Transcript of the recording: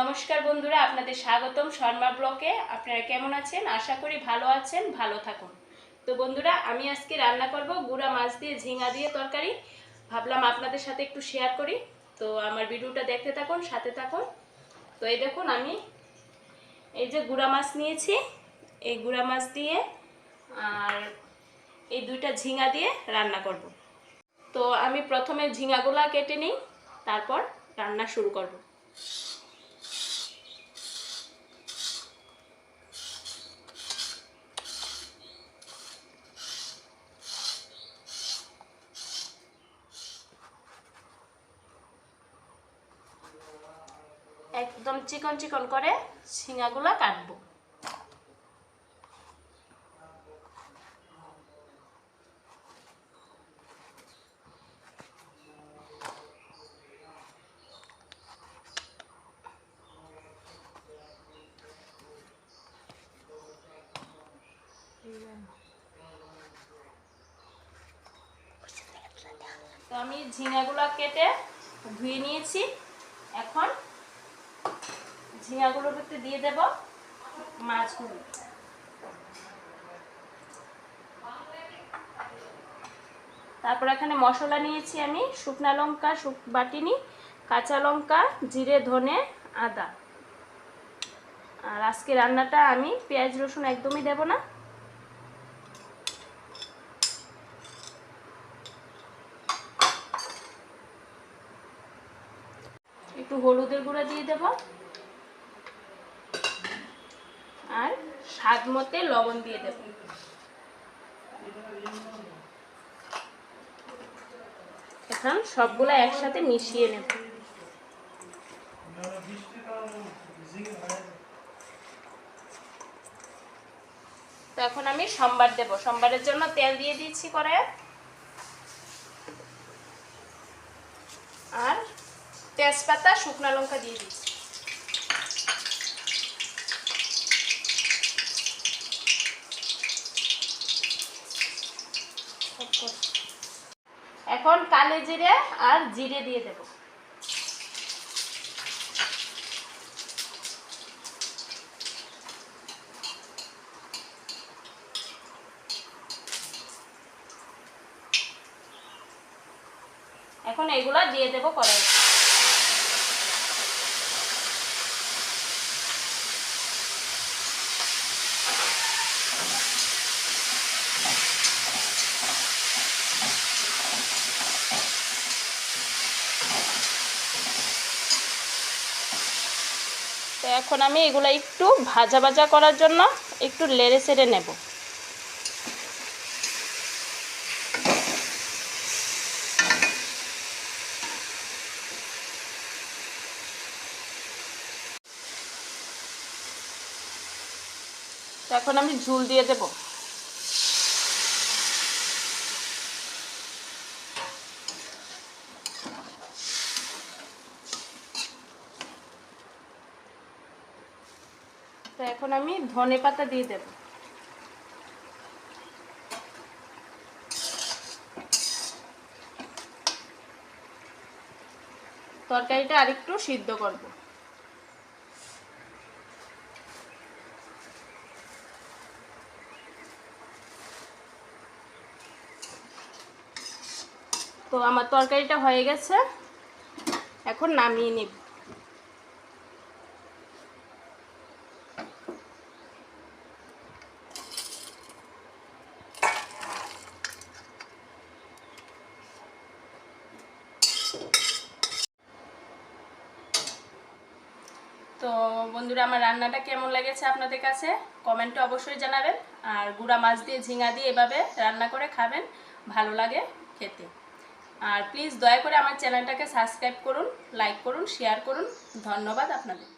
নমস্কার বন্ধুরা, আপনাদের স্বাগতম শর্মা ব্লকে। আপনারা কেমন আছেন? আশা করি ভালো আছেন, ভালো থাকুন। তো বন্ধুরা, আমি আজকে রান্না করব গুঁড়া মাছ দিয়ে ঝিঙা দিয়ে তরকারি। ভাবলাম আপনাদের সাথে একটু শেয়ার করি। তো আমার ভিডিওটা দেখতে থাকুন, সাথে থাকুন। তো এই দেখুন, আমি এই যে গুঁড়া মাছ নিয়েছি, এই গুঁড়া মাছ দিয়ে আর এই দুইটা ঝিঙা দিয়ে রান্না করব। তো আমি প্রথমে ঝিঙাগুলা কেটে নিই, তারপর রান্না শুরু করব। একদম চিকন চিকন করে ঝিঙাগুলা কাটবো। তো আমি ঝিঙাগুলো কেটে ধুয়ে নিয়েছি। এখন ঝিঙাগুলোর ভিতরে দিয়ে দেব মাছগুলো। তারপর এখানে মশলা নিয়েছি আমি শুকনা লঙ্কা বাটিনি, কাঁচা লঙ্কা, জিরে, ধনে, আদা। আর আজকে রান্নাটা আমি পেঁয়াজ রসুন একদমই দেব না। একটু হলুদের গুঁড়া দিয়ে দেব আর স্বাদ মতো লবণ দিয়ে দেব। এখন সবগুলো একসাথে মিশিয়ে নেব। তো এখন আমি সম্বার দেব। সম্বারের জন্য তেল দিয়ে দিচ্ছি কড়াইয়ে, আর তেজপাতা, শুকনো লঙ্কা দিয়ে দিচ্ছি। এখন কালো জিরে আর জিরে দিয়ে দেব। এখন এগুলা দিয়ে দেব কড়াই। তো এখন আমি এগুলা একটু ভাজা ভাজা করার জন্য একটু নেড়ে চেড়ে নেব। তো এখন আমি ঝোল দিয়ে দেব। তো এখন আমি ধনে পাতা দিয়ে দেব। তরকারিটা আরেকটু সিদ্ধ করব। তো আমার তরকারিটা হয়ে গেছে, এখন নামিয়ে নিব। তো বন্ধুরা, আমার রান্নাটা কেমন লেগেছে আপনাদের কাছে কমেন্টে অবশ্যই জানাবেন। আর গুঁড়া মাছ দিয়ে ঝিঙা দিয়ে এভাবে রান্না করে খাবেন, ভালো লাগে খেতে। আর প্লিজ দয়া করে আমার চ্যানেলটাকে সাবস্ক্রাইব করুন, লাইক করুন, শেয়ার করুন। ধন্যবাদ আপনাদের।